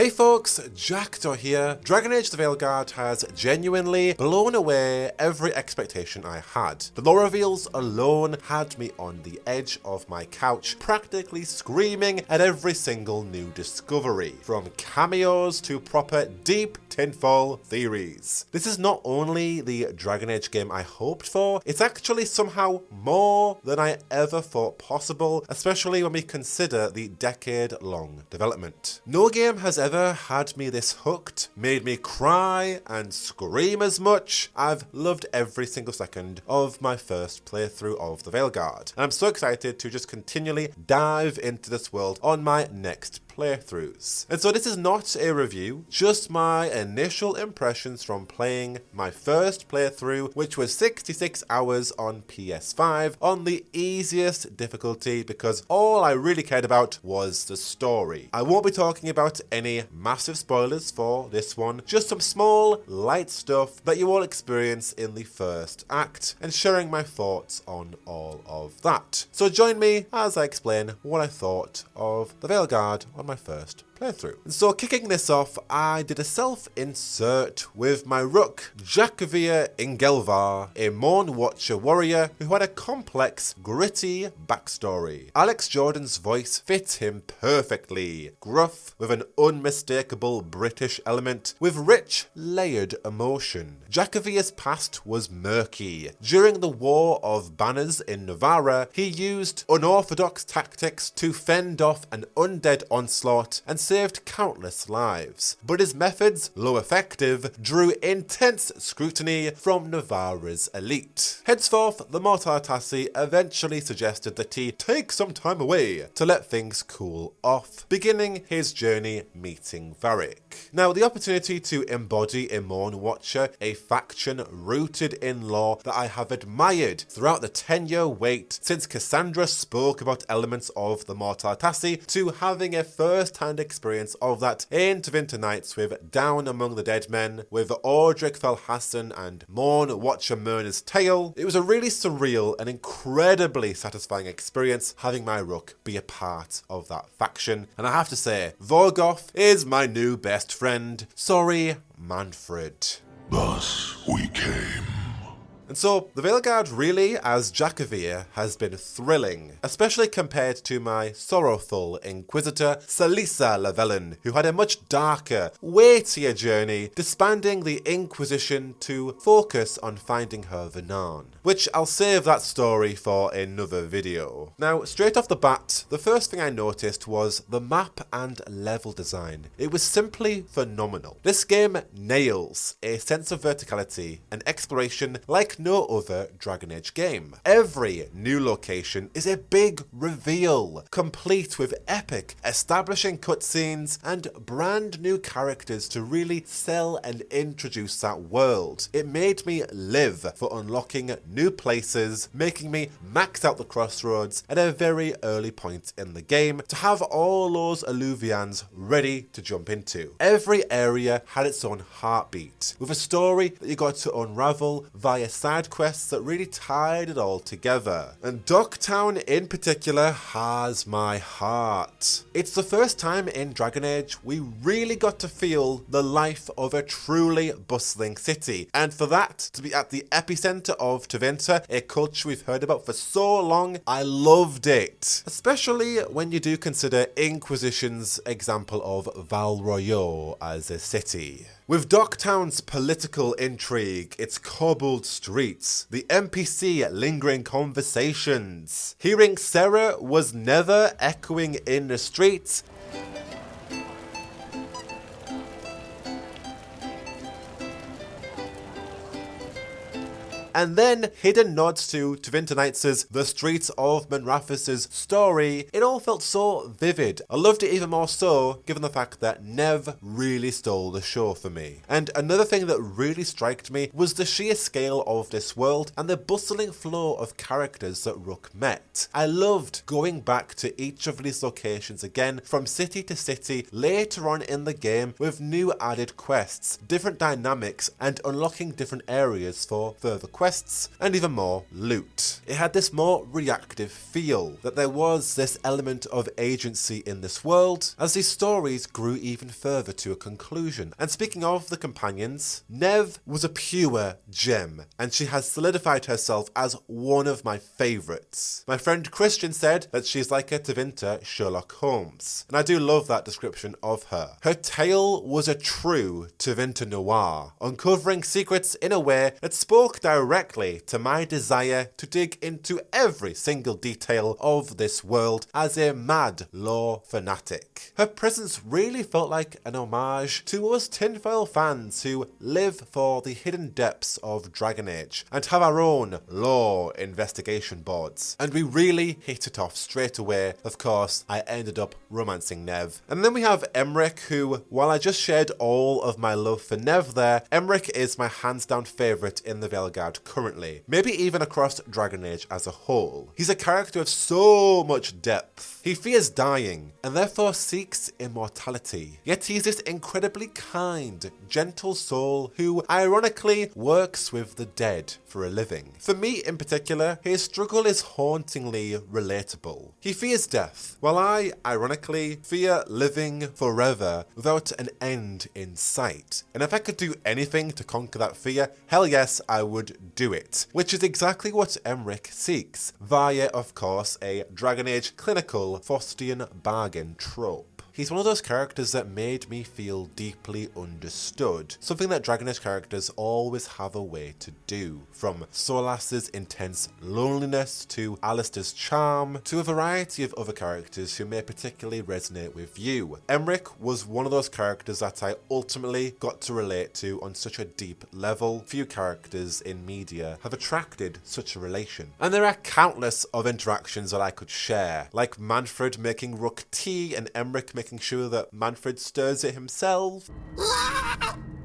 Hey folks, Jackdaw here. Dragon Age the Veilguard has genuinely blown away every expectation I had. The lore reveals alone had me on the edge of my couch, practically screaming at every single new discovery, from cameos to proper deep tinfoil theories. This is not only the Dragon Age game I hoped for, it's actually somehow more than I ever thought possible, especially when we consider the decade-long development. No game has ever had me this hooked, made me cry and scream as much. I've loved every single second of my first playthrough of the Veilguard, and I'm so excited to just continually dive into this world on my next playthroughs. And so this is not a review, just my initial impressions from playing my first playthrough, which was 66 hours on PS5 on the easiest difficulty, because all I really cared about was the story. I won't be talking about any massive spoilers for this one, just some small, light stuff that you all experience in the first act, and sharing my thoughts on all of that. So join me as I explain what I thought of the Veilguard on my first playthrough. And so kicking this off, I did a self-insert with my rook, Jackdaw Ingelvar, a Morn Watcher warrior who had a complex, gritty backstory. Alex Jordan's voice fit him perfectly, gruff with an unmistakable British element, with rich, layered emotion. Jackdaw's past was murky. During the War of Banners in Navarra, he used unorthodox tactics to fend off an undead onslaught and saved countless lives. But his methods, though effective, drew intense scrutiny from Navarra's elite. Henceforth, the Mortartassi eventually suggested that he take some time away to let things cool off, beginning his journey meeting Varric. Now, the opportunity to embody a Morn Watcher, a faction rooted in lore that I have admired throughout the 10-year wait since Cassandra spoke about elements of the Mortartassi, to having a first-hand experience of that in Tevinter Nights with Down Among the Dead Men, with Ordric Felhassan and Morn Watcher Myrna's tale. It was a really surreal and incredibly satisfying experience having my rook be a part of that faction. And I have to say, Vorgoth is my new best friend. Sorry, Manfred. Thus we came. And so, the Veilguard really, as Jackdaw, has been thrilling, especially compared to my sorrowful Inquisitor, Salisa Lavelin, who had a much darker, weightier journey, disbanding the Inquisition to focus on finding her Vernan, which I'll save that story for another video. Now, straight off the bat, the first thing I noticed was the map and level design. It was simply phenomenal. This game nails a sense of verticality and exploration like no other Dragon Age game. Every new location is a big reveal, complete with epic, establishing cutscenes and brand new characters to really sell and introduce that world. It made me live for unlocking new places, making me max out the crossroads at a very early point in the game to have all those alluvians ready to jump into. Every area had its own heartbeat, with a story that you got to unravel via side quests that really tied it all together. And Ducktown in particular has my heart. It's the first time in Dragon Age we really got to feel the life of a truly bustling city, and for that to be at the epicenter of Tevinter, a culture we've heard about for so long, I loved it. Especially when you do consider Inquisition's example of Val Royeaux as a city. With Ducktown's political intrigue, its cobbled streets, the NPC lingering conversations, hearing Sarah was never echoing in the streets, and then hidden nods to Tevinter Nights' The Streets of Menrathis' story, it all felt so vivid. I loved it even more so given the fact that Nev really stole the show for me. And another thing that really struck me was the sheer scale of this world and the bustling flow of characters that Rook met. I loved going back to each of these locations again, from city to city later on in the game, with new added quests, different dynamics, and unlocking different areas for further quests. quests, and even more loot. It had this more reactive feel, that there was this element of agency in this world as these stories grew even further to a conclusion. And speaking of the companions, Nev was a pure gem, and she has solidified herself as one of my favourites. My friend Christian said that she's like a Tevinter Sherlock Holmes, and I do love that description of her. Her tale was a true Tevinter noir, uncovering secrets in a way that spoke directly to my desire to dig into every single detail of this world as a mad lore fanatic. Her presence really felt like an homage to us tinfoil fans who live for the hidden depths of Dragon Age and have our own lore investigation boards. And we really hit it off straight away. Of course, I ended up romancing Nev. And then we have Emmerich, who, while I just shared all of my love for Nev there, Emmerich is my hands down favourite in the Veilguard currently, maybe even across Dragon Age as a whole. He's a character of so much depth. He fears dying and therefore seeks immortality, yet he's this incredibly kind, gentle soul who ironically works with the dead for a living. For me in particular, his struggle is hauntingly relatable. He fears death, while I, ironically, fear living forever without an end in sight. And if I could do anything to conquer that fear, hell yes, I would do it. Which is exactly what Emmerich seeks, via, of course, a Dragon Age clinical Faustian bargain trope. He's one of those characters that made me feel deeply understood, something that Dragon Age characters always have a way to do, from Solas's intense loneliness to Alistair's charm, to a variety of other characters who may particularly resonate with you. Emmerich was one of those characters that I ultimately got to relate to on such a deep level. Few characters in media have attracted such a relation. And there are countless of interactions that I could share, like Manfred making Rook tea and Emmerich making sure that Manfred stirs it himself,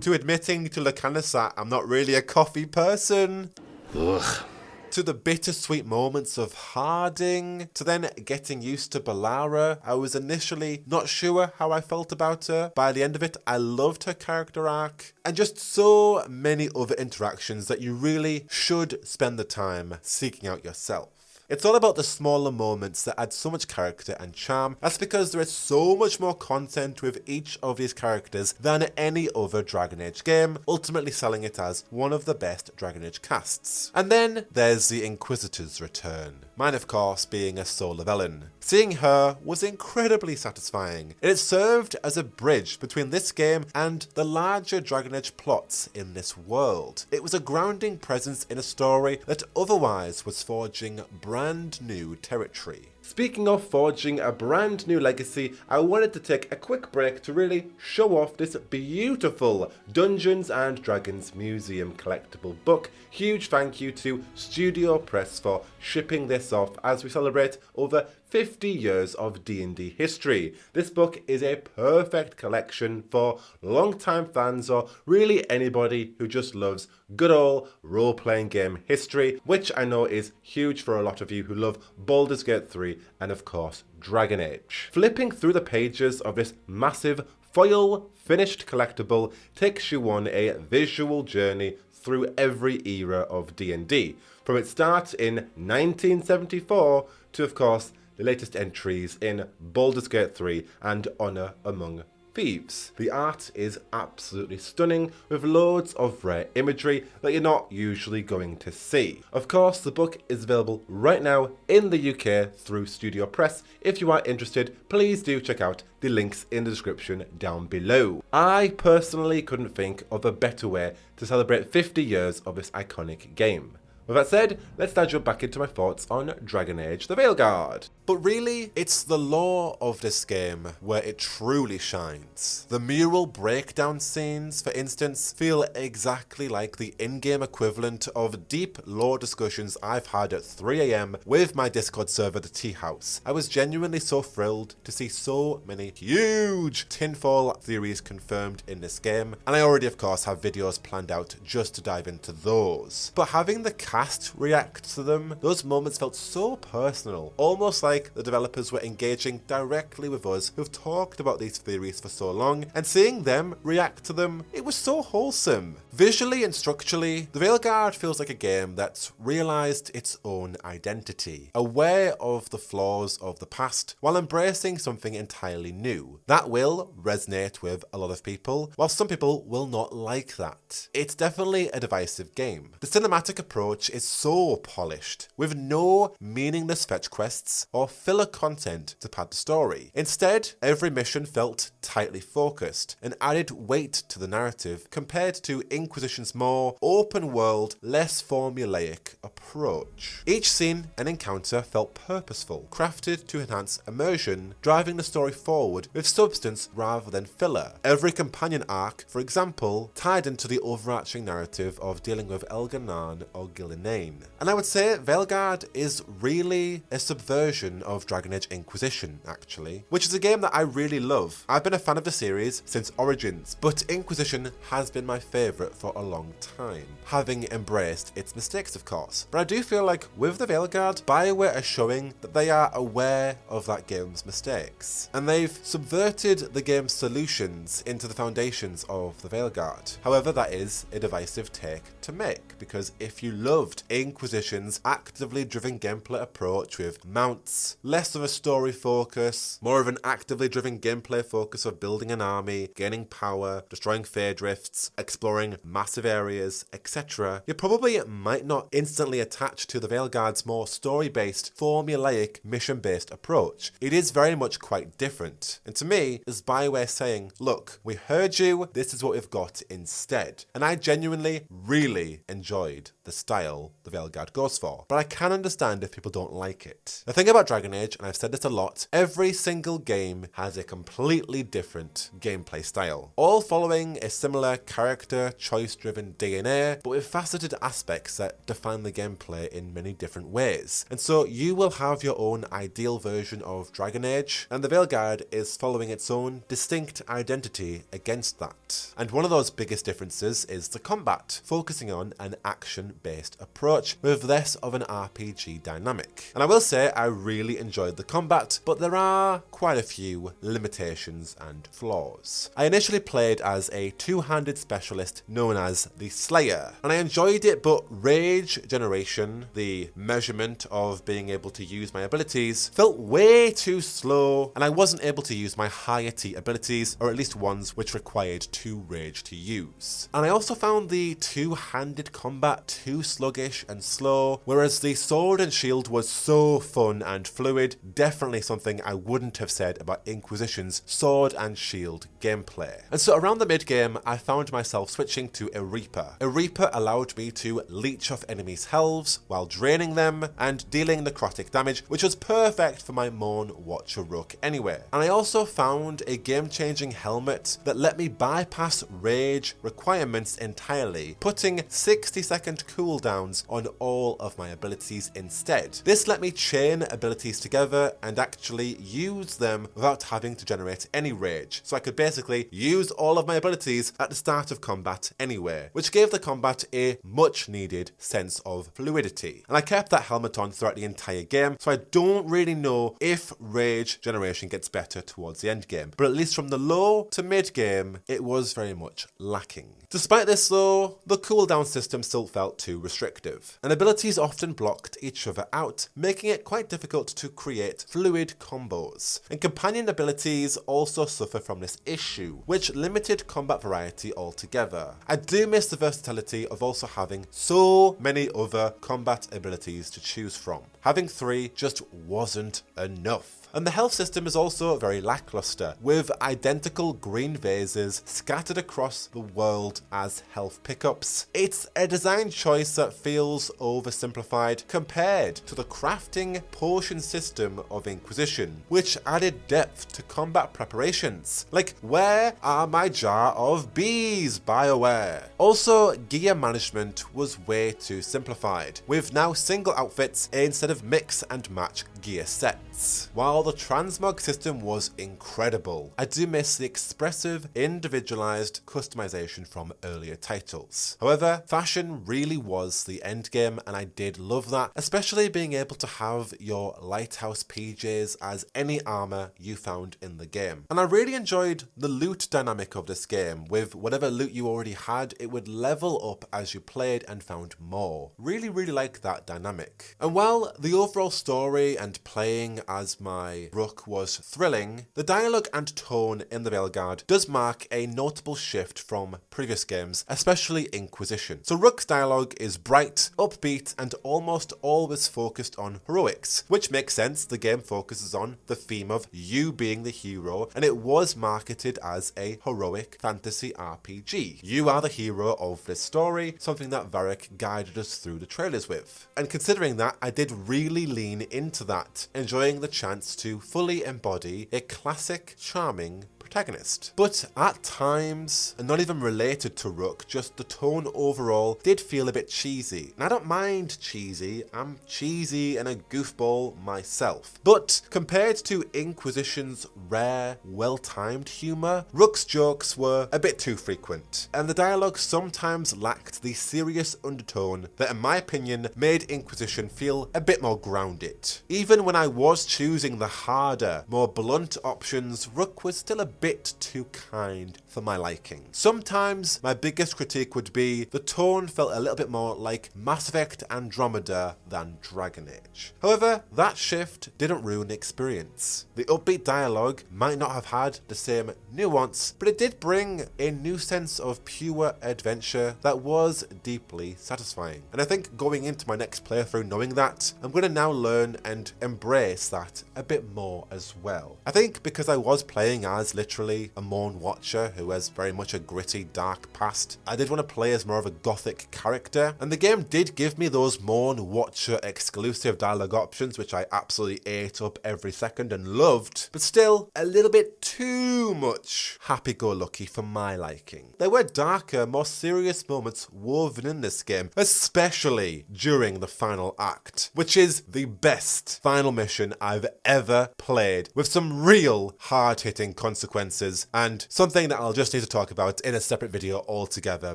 to admitting to Lucanus that I'm not really a coffee person, to the bittersweet moments of Harding, to then getting used to Balara. I was initially not sure how I felt about her. By the end of it, I loved her character arc, and just so many other interactions that you really should spend the time seeking out yourself. It's all about the smaller moments that add so much character and charm. That's because there is so much more content with each of these characters than any other Dragon Age game, ultimately selling it as one of the best Dragon Age casts. And then there's the Inquisitor's return. Mine, of course, being a Soul of Ellen. Seeing her was incredibly satisfying, and it served as a bridge between this game and the larger Dragon Age plots in this world. It was a grounding presence in a story that otherwise was forging brand new territory. Speaking of forging a brand new legacy, I wanted to take a quick break to really show off this beautiful Dungeons and Dragons Museum collectible book. Huge thank you to Studio Press for shipping this off as we celebrate over 50 years of D&D history. This book is a perfect collection for long-time fans or really anybody who just loves good old role-playing game history, which I know is huge for a lot of you who love Baldur's Gate 3 and of course Dragon Age. Flipping through the pages of this massive foil finished collectible takes you on a visual journey through every era of D&D, from its start in 1974 to of course the latest entries in Baldur's Gate 3 and Honor Among Thieves. The art is absolutely stunning, with loads of rare imagery that you're not usually going to see. Of course, the book is available right now in the UK through Studio Press. If you are interested, please do check out the links in the description down below. I personally couldn't think of a better way to celebrate 50 years of this iconic game. With that said, let's now jump back into my thoughts on Dragon Age the Veilguard. But really, it's the lore of this game where it truly shines. The mural breakdown scenes, for instance, feel exactly like the in-game equivalent of deep lore discussions I've had at 3 AM with my Discord server, the Tea House. I was genuinely so thrilled to see so many huge tinfoil theories confirmed in this game, and I already of course have videos planned out just to dive into those. But having the cast react to them, those moments felt so personal, almost like the developers were engaging directly with us who've talked about these theories for so long, and seeing them react to them, it was so wholesome. Visually and structurally, the Veilguard feels like a game that's realised its own identity, aware of the flaws of the past while embracing something entirely new. That will resonate with a lot of people, while some people will not like that. It's definitely a divisive game. The cinematic approach is so polished, with no meaningless fetch quests or filler content to pad the story. Instead, every mission felt tightly focused and added weight to the narrative compared to Inquisition's more open world, less formulaic approach. Each scene and encounter felt purposeful, crafted to enhance immersion, driving the story forward with substance rather than filler. Every companion arc, for example, tied into the overarching narrative of dealing with Elganan or Gillinane. And I would say Veilguard is really a subversion of Dragon Age Inquisition, actually, which is a game that I really love. I've been a fan of the series since Origins, but Inquisition has been my favourite for a long time, having embraced its mistakes, of course. But I do feel like with the Veilguard, BioWare are showing that they are aware of that game's mistakes, and they've subverted the game's solutions into the foundations of the Veilguard. However, that is a divisive take to make, because if you loved Inquisition's actively driven gameplay approach with mounts, less of a story focus, more of an actively driven gameplay focus of building an army, gaining power, destroying fey drifts, exploring massive areas, etc., you probably might not instantly attach to the Veilguard's more story-based, formulaic, mission-based approach. It is very much quite different. And to me, is BioWare saying, look, we heard you, this is what we've got instead. And I genuinely really enjoyed the style the Veilguard goes for, but I can understand if people don't like it. The thing about Dragon Age, and I've said this a lot, every single game has a completely different gameplay style, all following a similar character choice-driven DNA, but with faceted aspects that define the gameplay in many different ways. And so you will have your own ideal version of Dragon Age, and the Veilguard is following its own distinct identity against that. And one of those biggest differences is the combat, focusing on an action-based approach with less of an RPG dynamic. And I will say I really enjoyed the combat, but there are quite a few limitations and flaws. I initially played as a two-handed specialist known as the Slayer, and I enjoyed it, but rage generation, the measurement of being able to use my abilities, felt way too slow, and I wasn't able to use my higher tier abilities, or at least ones which required 2 rage to use. And I also found the two-handed combat too sluggish and slow, whereas the sword and shield was so fun and fluid, definitely something I wouldn't have said about Inquisition's sword and shield gameplay. And so around the mid-game, I found myself switching to a Reaper. A Reaper allowed me to leech off enemies' healths while draining them and dealing necrotic damage, which was perfect for my Mourn Watcher Rook anyway. And I also found a game-changing helmet that let me bypass rage requirements entirely, putting 60-second cooldowns on all of my abilities instead. This let me chain abilities together and actually use them without having to generate any rage, so I could basically use all of my abilities at the start of combat anyway, which gave the combat a much needed sense of fluidity. And I kept that helmet on throughout the entire game, so I don't really know if rage generation gets better towards the end game, but at least from the low to mid game, it was very much lacking. Despite this though, the cooldown system still felt too restrictive, and abilities often blocked each other out, making it quite difficult to create fluid combos. And companion abilities also suffer from this issue, which limited combat variety altogether. I do miss the versatility of also having so many other combat abilities to choose from. Having 3 just wasn't enough. And the health system is also very lackluster, with identical green vases scattered across the world as health pickups. It's a design choice that feels oversimplified compared to the crafting potion system of Inquisition, which added depth to combat preparations. Like, where are my jar of bees, BioWare? Also, gear management was way too simplified, with now single outfits instead of mix and match gear sets. minutes. While the transmog system was incredible, I do miss the expressive, individualized customization from earlier titles. However, fashion really was the endgame, and I did love that, especially being able to have your lighthouse PJs as any armor you found in the game. And I really enjoyed the loot dynamic of this game. With whatever loot you already had, it would level up as you played and found more. Really like that dynamic. And while the overall story and playing as my Rook was thrilling, the dialogue and tone in the Veilguard does mark a notable shift from previous games, especially Inquisition. So Rook's dialogue is bright, upbeat, and almost always focused on heroics, which makes sense. The game focuses on the theme of you being the hero, and it was marketed as a heroic fantasy RPG. You are the hero of this story, something that Varric guided us through the trailers with. And considering that, I did really lean into that, enjoying the chance to fully embody a classic, charming protagonist. But at times, and not even related to Rook, just the tone overall did feel a bit cheesy. And I don't mind cheesy, I'm cheesy and a goofball myself. But compared to Inquisition's rare, well-timed humour, Rook's jokes were a bit too frequent, and the dialogue sometimes lacked the serious undertone that, in my opinion, made Inquisition feel a bit more grounded. Even when I was choosing the harder, more blunt options, Rook was still a bit too kind for my liking. Sometimes my biggest critique would be the tone felt a little bit more like Mass Effect Andromeda than Dragon Age. However, that shift didn't ruin the experience. The upbeat dialogue might not have had the same nuance, but it did bring a new sense of pure adventure that was deeply satisfying. And I think going into my next playthrough knowing that, I'm going to now learn and embrace that a bit more as well. I think because I was playing as literally a Morn Watcher who has very much a gritty, dark past, I did want to play as more of a gothic character, and the game did give me those Morn Watcher exclusive dialogue options, which I absolutely ate up every second and loved, but still a little bit too much happy-go-lucky for my liking. There were darker, more serious moments woven in this game, especially during the final act, which is the best final mission I've ever played, with some real hard-hitting consequences, and something that I'll just need to talk about in a separate video altogether,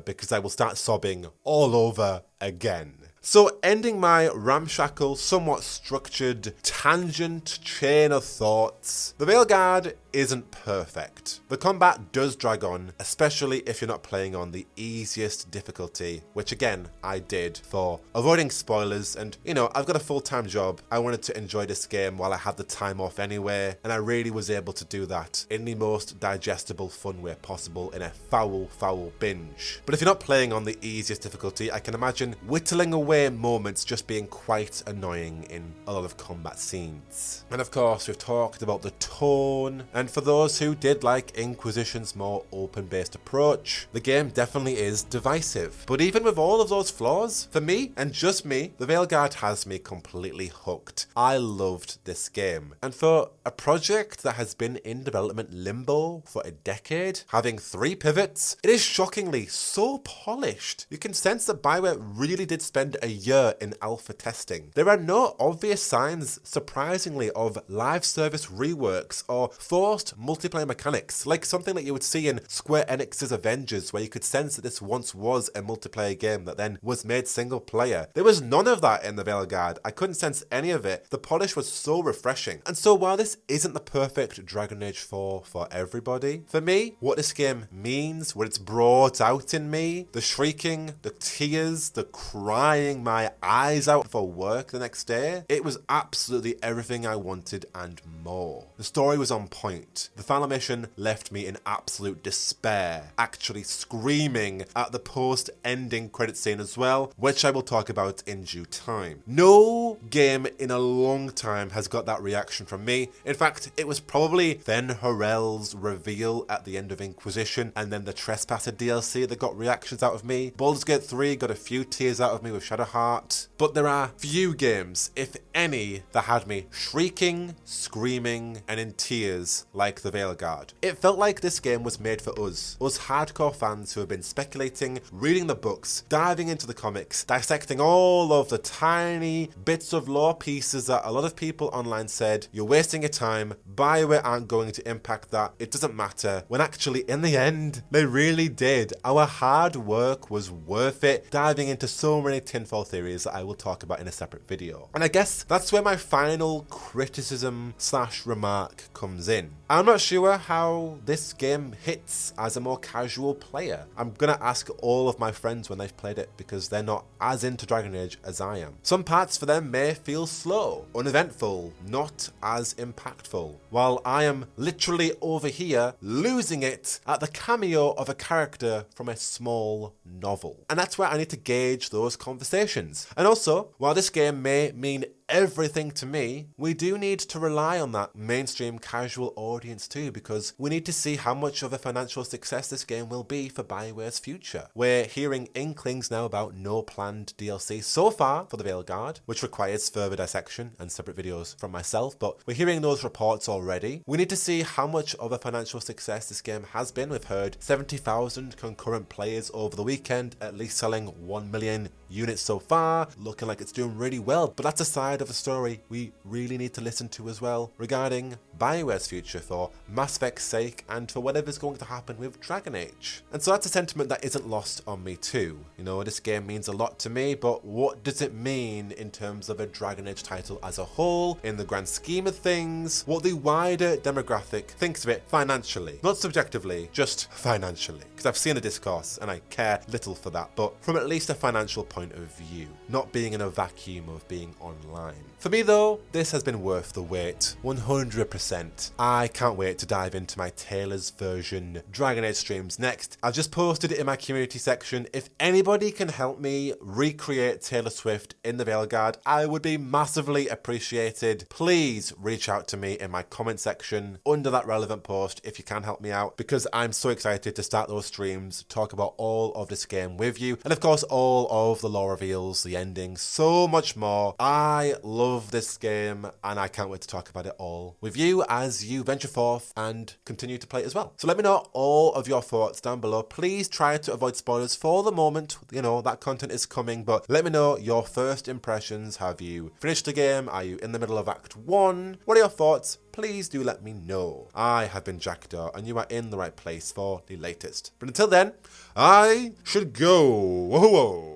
because I will start sobbing all over again. So ending my ramshackle, somewhat structured, tangent chain of thoughts, the Veilguard isn't perfect. The combat does drag on, especially if you're not playing on the easiest difficulty, which again, I did for avoiding spoilers, and you know, I've got a full-time job. I wanted to enjoy this game while I had the time off anyway, and I really was able to do that in the most digestible, fun way possible in a foul binge. But if you're not playing on the easiest difficulty, I can imagine whittling away moments just being quite annoying in a lot of combat scenes. And of course, we've talked about the tone, and for those who did like Inquisition's more open-based approach, the game definitely is divisive. But even with all of those flaws, for me, and just me, the Veilguard has me completely hooked. I loved this game. And for a project that has been in development limbo for a decade, having 3 pivots, it is shockingly so polished. You can sense that BioWare really did spend a year in alpha testing. There are no obvious signs, surprisingly, of live service reworks or forced multiplayer mechanics, like something that you would see in Square Enix's Avengers, where you could sense that this once was a multiplayer game that then was made single player. There was none of that in the Veilguard. I couldn't sense any of it. The polish was so refreshing. And so while this isn't the perfect Dragon Age 4 for everybody, for me, what this game means, what it's brought out in me, the shrieking, the tears, the crying my eyes out for work the next day, it was absolutely everything I wanted and more. The story was on point. The final mission left me in absolute despair, actually screaming at the post-ending credit scene as well, which I will talk about in due time. No game in a long time has got that reaction from me. In fact, it was probably then Harel's reveal at the end of Inquisition, and then the Trespasser DLC that got reactions out of me. Baldur's Gate 3 got a few tears out of me with Shadow a heart, but there are few games, if any, that had me shrieking, screaming, and in tears like the Veilguard. It felt like this game was made for us hardcore fans who have been speculating, reading the books, diving into the comics, dissecting all of the tiny bits of lore pieces that a lot of people online said, you're wasting your time, BioWare aren't going to impact that, it doesn't matter, when actually in the end, they really did. Our hard work was worth it, diving into so many tinfoil theories that I will talk about in a separate video. And I guess that's where my final criticism / remark comes in. I'm not sure how this game hits as a more casual player. I'm gonna ask all of my friends when they've played it because they're not as into Dragon Age as I am. Some parts for them may feel slow, uneventful, not as impactful, while I am literally over here losing it at the cameo of a character from a small novel. And that's where I need to gauge those conversations. And also, while this game may mean everything to me, we do need to rely on that mainstream casual audience too, because we need to see how much of a financial success this game will be for BioWare's future. We're hearing inklings now about no planned DLC so far for the Veilguard, which requires further dissection and separate videos from myself, but we're hearing those reports already. We need to see how much of a financial success this game has been. We've heard 70,000 concurrent players over the weekend, at least selling 1 million units so far, looking like it's doing really well, but that's a side of the story we really need to listen to as well regarding BioWare's future for Mass Effect's sake and for whatever's going to happen with Dragon Age. And so that's a sentiment that isn't lost on me too. You know, this game means a lot to me, but what does it mean in terms of a Dragon Age title as a whole, in the grand scheme of things, what the wider demographic thinks of it financially, not subjectively, just financially, because I've seen the discourse and I care little for that, but from at least a financial point of view, not being in a vacuum of being online. For me though, this has been worth the wait, 100%. I can't wait to dive into my Taylor's version Dragon Age streams next. I've just posted it in my community section. If anybody can help me recreate Taylor Swift in the Veilguard, I would be massively appreciated. Please reach out to me in my comment section under that relevant post if you can help me out, because I'm so excited to start those streams, talk about all of this game with you, and of course all of the lore reveals, the endings, so much more. I love this game and I can't wait to talk about it all with you as you venture forth and continue to play it as well. So let me know all of your thoughts down below. Please try to avoid spoilers for the moment. You know, that content is coming, but let me know your first impressions. Have you finished the game? Are you in the middle of Act 1? What are your thoughts? Please do let me know. I have been Jackdaw and you are in the right place for the latest. But until then, I should go. Whoa.